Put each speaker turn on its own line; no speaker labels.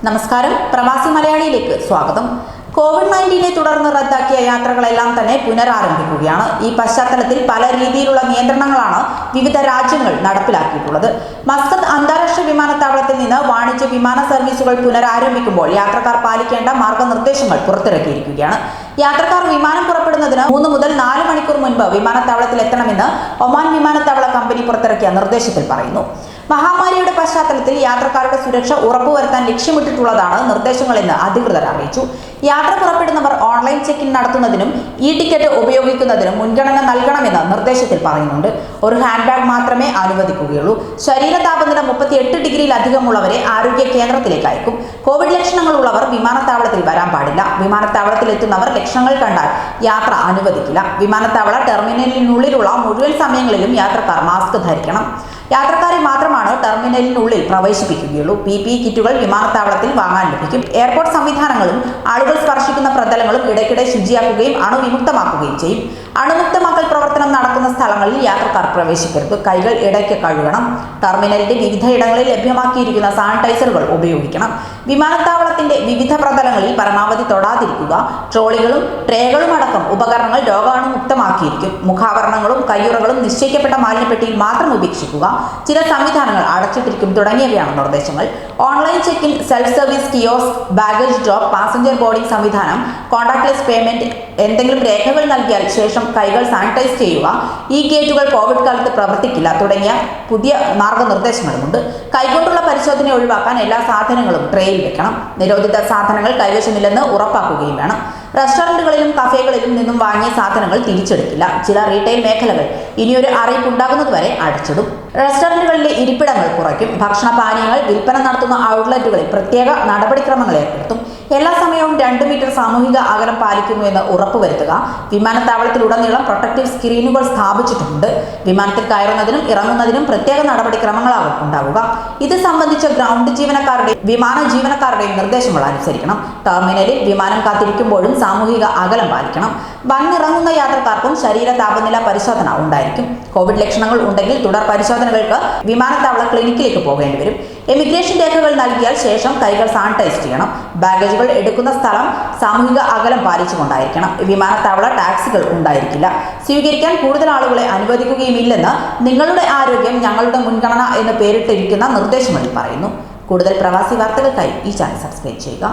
നമസ്കാരം, പ്രവാസി മലയാളിയിലേക്ക് സ്വാഗതം. കോവിഡ്-19നെ തുടർന്ന് റദ്ദാക്കിയ യാത്രകളെല്ലാം തന്നെ പുനരാരംഭിക്കുകയാണ്. ഈ പശ്ചാത്തലത്തിൽ പല രീതിയിലുള്ള നിയന്ത്രണങ്ങളാണ് വിവിധ രാജ്യങ്ങൾ നടപ്പിലാക്കിയിട്ടുള്ളത്. മസ്കത്ത് അന്താരാഷ്ട്ര വിമാനത്താവളത്തിൽ നിന്ന് വാണിജ്യ വിമാന സർവീസുകൾ പുനരാരംഭിക്കുമ്പോൾ യാത്രക്കാർ പാലിക്കേണ്ട മാർഗനിർദ്ദേശങ്ങൾ പുറത്തിറക്കിയിരിക്കുകയാണ്. യാത്രക്കാർ വിമാനം പുറപ്പെടുന്നതിന് 3 മുതൽ 4 മണിക്കൂർ മുൻപ് വിമാനത്താവളത്തിൽ എത്തണമെന്ന് ഒമാൻ വിമാനത്താവള കമ്പനി പുറത്തിറക്കിയ നിർദ്ദേശത്തിൽ പറയുന്നു. മഹാമാരിയുടെ പശ്ചാത്തലത്തിൽ യാത്രക്കാരുടെ സുരക്ഷ ഉറപ്പുവരുത്താൻ ലക്ഷ്യമിട്ടിട്ടുള്ളതാണ് നിർദ്ദേശങ്ങളെന്ന് അധികൃതർ അറിയിച്ചു. യാത്ര പുറപ്പെടുന്നവർ ഓൺലൈൻ ചെക്ക് ഇൻ നടത്തുന്നതിനും ഇ ടിക്കറ്റ് ഉപയോഗിക്കുന്നതിനും മുൻഗണന നൽകണമെന്ന് നിർദ്ദേശത്തിൽ പറയുന്നുണ്ട്. ഒരു ഹാൻഡ് ബാഗ് മാത്രമേ അനുവദിക്കുകയുള്ളൂ. ശരീര താപനില 38 ഡിഗ്രിയിലധികമുള്ളവരെ ആരോഗ്യ കേന്ദ്രത്തിലേക്ക് അയക്കും. കോവിഡ് ലക്ഷണങ്ങളുള്ളവർ വിമാനത്താവളത്തിൽ വരാൻ പാടില്ല. വിമാനത്താവളത്തിൽ എത്തുന്നവർ ലക്ഷണങ്ങൾ കണ്ടാൽ യാത്ര അനുവദിക്കില്ല. വിമാനത്താവള ടെർമിനലിനുള്ളിലുള്ള മുഴുവൻ സമയങ്ങളിലും യാത്രക്കാർ മാസ്ക് ധരിക്കണം. യാത്രക്കാരെ മാത്രമാണ് ടെർമിനലിനുള്ളിൽ പ്രവേശിപ്പിക്കുകയുള്ളൂ. PPE കിറ്റുകൾ വിമാനത്താവളത്തിൽ വാങ്ങാൻ ലഭിക്കും. എയർപോർട്ട് സംവിധാനങ്ങളും ആളുകൾ സ്പർശിക്കുന്ന പ്രതലങ്ങളും ഇടയ്ക്കിടെ ശുചിയാക്കുകയും അണുവിമുക്തമാക്കുകയും ചെയ്യും. അണുമുക്തമാക്കൽ പ്രവർത്തനം നടക്കുന്ന സ്ഥലങ്ങളിൽ യാത്രക്കാർ പ്രവേശിക്കരുത്. കൈകൾ ഇടയ്ക്ക് കഴുകണം. ടെർമിനലിന്റെ വിവിധ ഇടങ്ങളിൽ ലഭ്യമാക്കിയിരിക്കുന്ന സാനിറ്റൈസറുകൾ ഉപയോഗിക്കണം. വിമാനത്താവളത്തിന്റെ വിവിധ പ്രതലങ്ങളിൽ പരമാവധി തൊടാതിരിക്കുക. ട്രോളികളും ട്രേകളും അടക്കം ഉപകരണങ്ങൾ രോഗാണുമുക്തമാക്കിയിരിക്കും. മുഖാവരണങ്ങളും കയ്യുറകളും നിശ്ചയിക്കപ്പെട്ട മാലിന്യപ്പെട്ടിയിൽ മാത്രം ഉപേക്ഷിക്കുക. ചില സംവിധാനങ്ങൾ അടച്ചിട്ടിരിക്കും തുടങ്ങിയവയാണ് നിർദ്ദേശങ്ങൾ. Online check in, self service kiosk, baggage drop, passenger boarding സംവിധാനം, കോൺടാക്ട്ലെസ് പേയ്മെന്റ്, എന്തെങ്കിലും രേഖകൾ നൽകിയാൽ ശേഷം കൈകൾ സാനിറ്റൈസ് ചെയ്യുക, ഈ ഗേറ്റുകൾ കോവിഡ് കാലത്ത് പ്രവർത്തിക്കില്ല തുടങ്ങിയ പുതിയ മാർഗനിർദ്ദേശങ്ങളുമുണ്ട്. കൈകൊണ്ടുള്ള പരിശോധന ഒഴിവാക്കാൻ എല്ലാ സാധനങ്ങളും ട്രേയിൽ വെക്കണം. നിരോധിത സാധനങ്ങൾ കൈവശമില്ലെന്ന് ഉറപ്പാക്കുകയും വേണം. റെസ്റ്റോറന്റുകളിലും കഫേകളിലും നിന്നും വാങ്ങിയ സാധനങ്ങൾ തിരിച്ചെടുക്കില്ല. ചില റീറ്റെയിൽ മേഖലകൾ ഇനിയൊരു അറിയിപ്പ് ഉണ്ടാകുന്നതുവരെ അടച്ചിടും. റെസ്റ്റോറന്റുകളിലെ ഇരിപ്പിടങ്ങൾ കുറയ്ക്കും. ഭക്ഷണപാനീയങ്ങൾ വിൽപ്പന നടത്തുന്ന ഔട്ട്ലെറ്റുകളിൽ പ്രത്യേക നടപടിക്രമങ്ങൾ ഏർപ്പെടുത്തും. എല്ലാ സമയവും 2 മീറ്റർ സാമൂഹിക അകലം പാലിക്കുന്നുവെന്ന് ഉറപ്പുവരുത്തുക. വിമാനത്താവളത്തിലുടനീളം പ്രൊട്ടക്റ്റീവ് സ്ക്രീനുകൾ സ്ഥാപിച്ചിട്ടുണ്ട്. വിമാനത്തിൽ കയറുന്നതിനും ഇറങ്ങുന്നതിനും പ്രത്യേക നടപടിക്രമങ്ങളാകും ഉണ്ടാവുക. ഇത് സംബന്ധിച്ച ഗ്രൗണ്ട് ജീവനക്കാരുടെയും വിമാന ജീവനക്കാരുടെയും നിർദ്ദേശങ്ങൾ അനുസരിക്കണം. ടെർമിനലിൽ വിമാനം കാത്തിരിക്കുമ്പോഴും സാമൂഹിക അകലം പാലിക്കണം. വന്നിറങ്ങുന്ന യാത്രക്കാർക്കും ശരീര താപനില പരിശോധന ഉണ്ടായിരിക്കും. കോവിഡ് ലക്ഷണങ്ങൾ ഉണ്ടെങ്കിൽ തുടർ പരിശോധനകൾക്ക് വിമാനത്താവള ക്ലിനിക്കിലേക്ക് പോകേണ്ടി വരും. എമിഗ്രേഷൻ രേഖകൾ നൽകിയാൽ ശേഷം കൈകൾ സാനിറ്റൈസ് ചെയ്യണം. ബാഗേജുകൾ എടുക്കുന്ന സ്ഥലം സാമൂഹിക അകലം പാലിച്ചുകൊണ്ടായിരിക്കണം. വിമാനത്താവള ടാക്സികൾ ഉണ്ടായിരിക്കില്ല. സ്വീകരിക്കാൻ കൂടുതൽ ആളുകളെ അനുവദിക്കുകയുമില്ലെന്ന് നിങ്ങളുടെ ആരോഗ്യം ഞങ്ങളുടെ മുൻഗണന എന്ന് പേരിട്ടിരിക്കുന്ന നിർദ്ദേശങ്ങളിൽ പറയുന്നു. കൂടുതൽ പ്രവാസി വാർത്തകൾക്കായി ഈ ചാനൽ സബ്സ്ക്രൈബ് ചെയ്യുക.